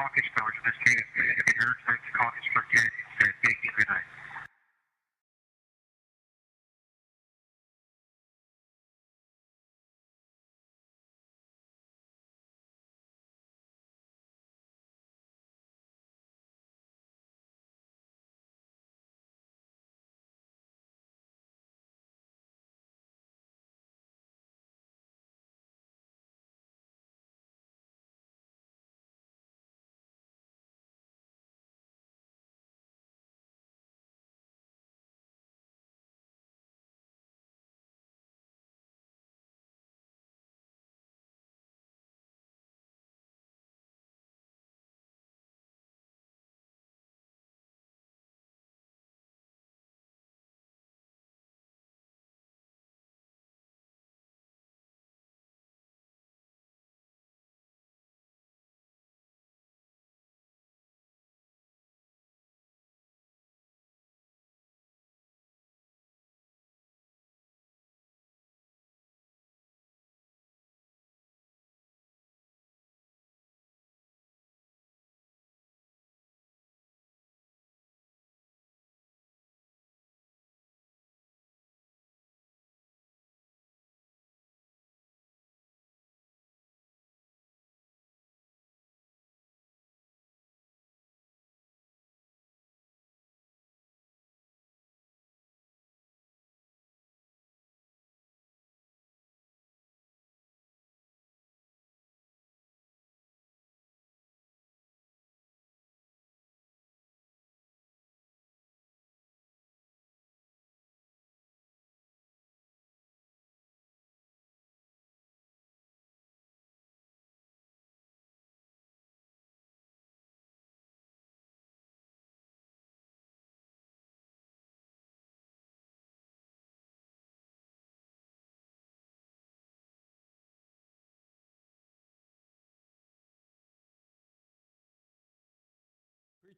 caucus goers in the state if it urged them to caucus for candidates instead. Thank you. Good night.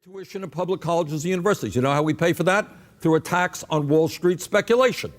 Tuition in public colleges and universities. You know how we pay for that? Through a tax on Wall Street speculation.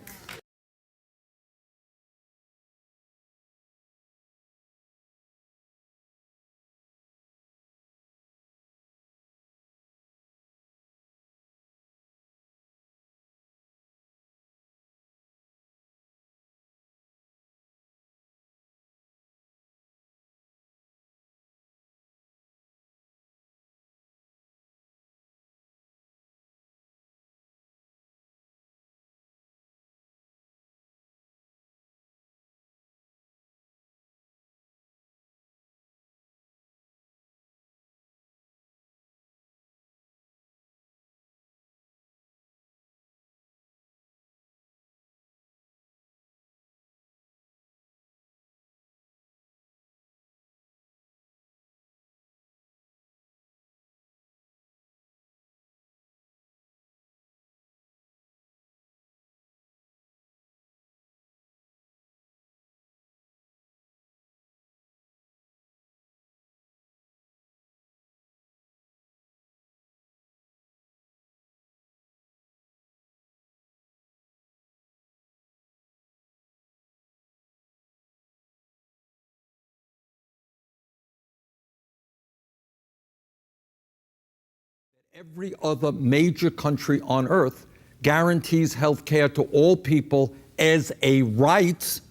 Every other major country on earth guarantees health care to all people as a right.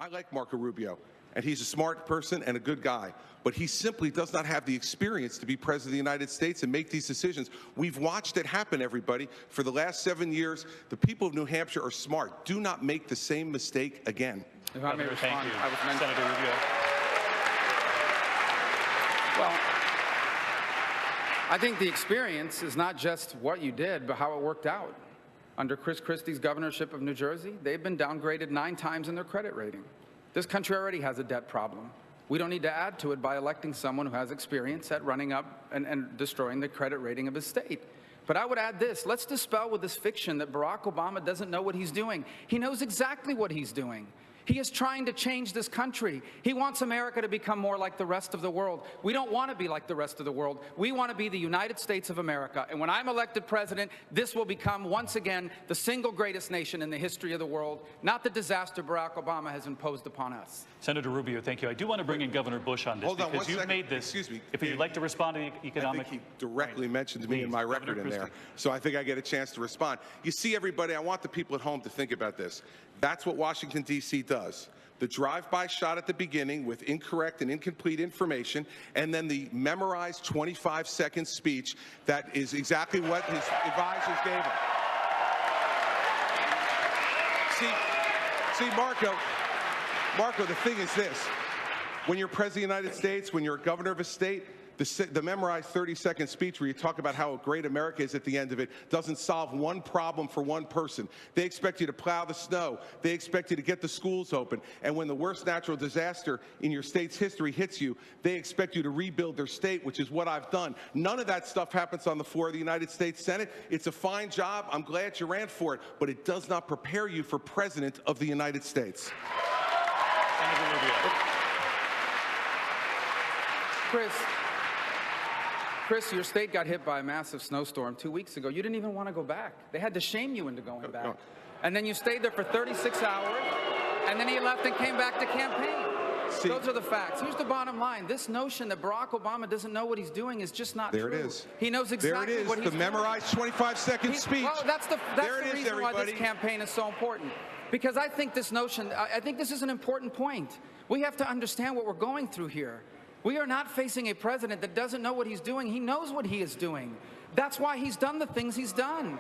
I like Marco Rubio, and he's a smart person and a good guy, but he simply does not have the experience to be president of the United States and make these decisions. We've watched it happen, everybody. For the last 7 years, the people of New Hampshire are smart. Do not make the same mistake again. If I may respond, I was Senator Rubio. Well, I think the experience is not just what you did, but how it worked out. Under Chris Christie's governorship of New Jersey, they've been downgraded 9 times in their credit rating. This country already has a debt problem. We don't need to add to it by electing someone who has experience at running up and destroying the credit rating of his state. But I would add this. Let's dispel with this fiction that Barack Obama doesn't know what he's doing. He knows exactly what he's doing. He is trying to change this country. He wants America to become more like the rest of the world. We don't want to be like the rest of the world. We want to be the United States of America. And when I'm elected president, this will become, once again, the single greatest nation in the history of the world, not the disaster Barack Obama has imposed upon us. Senator Rubio, thank you. I do want to bring in Governor Bush on this. Hold on because one you've second. made this. Excuse me. If you'd like to respond to the economic. I think he directly mentioned me Please, in my record Governor in there. Christie. So I think I get a chance to respond. You see, everybody, I want the people at home to think about this. That's what Washington, D.C. does. The drive-by shot at the beginning with incorrect and incomplete information, and then the memorized 25-second speech that is exactly what his advisors gave him. See, Marco, the thing is this. When you're President of the United States, when you're a governor of a state, the memorized 30-second speech where you talk about how great America is at the end of it doesn't solve one problem for one person. They expect you to plow the snow. They expect you to get the schools open. And when the worst natural disaster in your state's history hits you, they expect you to rebuild their state, which is what I've done. None of that stuff happens on the floor of the United States Senate. It's a fine job. I'm glad you ran for it. But it does not prepare you for President of the United States. Senator Rubio. Chris, your state got hit by a massive snowstorm 2 weeks ago. You didn't even want to go back. They had to shame you into going back. And then you stayed there for 36 hours, and then he left and came back to campaign. Those are the facts. Here's the bottom line. This notion that Barack Obama doesn't know what he's doing is just not true. There it is. He knows exactly what he's doing. The memorized 25-second speech. Well, that's the reason everybody. why this campaign is so important. Because I think this notion, I think this is an important point. We have to understand what we're going through here. We are not facing a president that doesn't know what he's doing. He knows what he is doing. That's why he's done the things he's done.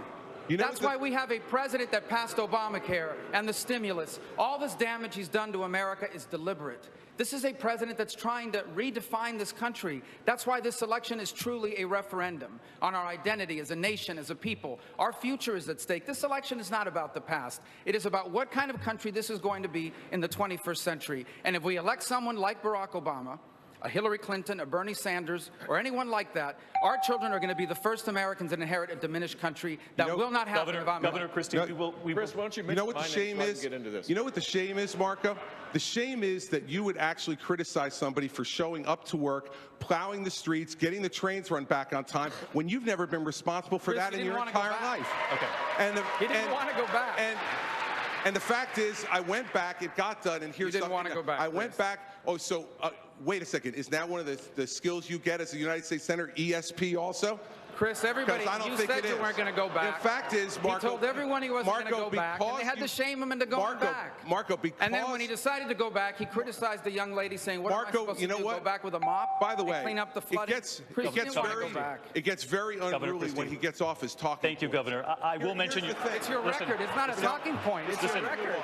That's why we have a president that passed Obamacare and the stimulus. All this damage he's done to America is deliberate. This is a president that's trying to redefine this country. That's why this election is truly a referendum on our identity as a nation, as a people. Our future is at stake. This election is not about the past. It is about what kind of country this is going to be in the 21st century. And if we elect someone like Barack Obama, a Hillary Clinton, a Bernie Sanders, or anyone like that, our children are going to be the first Americans to inherit a diminished country that will not happen. Governor Christie, Chris, why don't you mention what the shame is? Get into this. You know what the shame is, Marco? The shame is that you would actually criticize somebody for showing up to work, plowing the streets, getting the trains run back on time, when you've never been responsible for that in your entire life. Okay. He didn't want to go back. And the fact is, I went back, it got done, and here's you didn't want to go back. I went back. Oh, so wait a second. Is that one of the skills you get as a United States Senator, ESP also? Chris, everybody, you said you weren't going to go back. The fact is, Marco, he told everyone he wasn't going to go back, and they had to shame him into going back. Marco, because... And then when he decided to go back, he criticized the young lady, saying, what am I supposed to do, what? go back with a mop? By the way, clean up the flooding? It gets very unruly when he gets off his talking Thank you, Governor. I will mention you. It's your record. It's not a talking point. It's your record.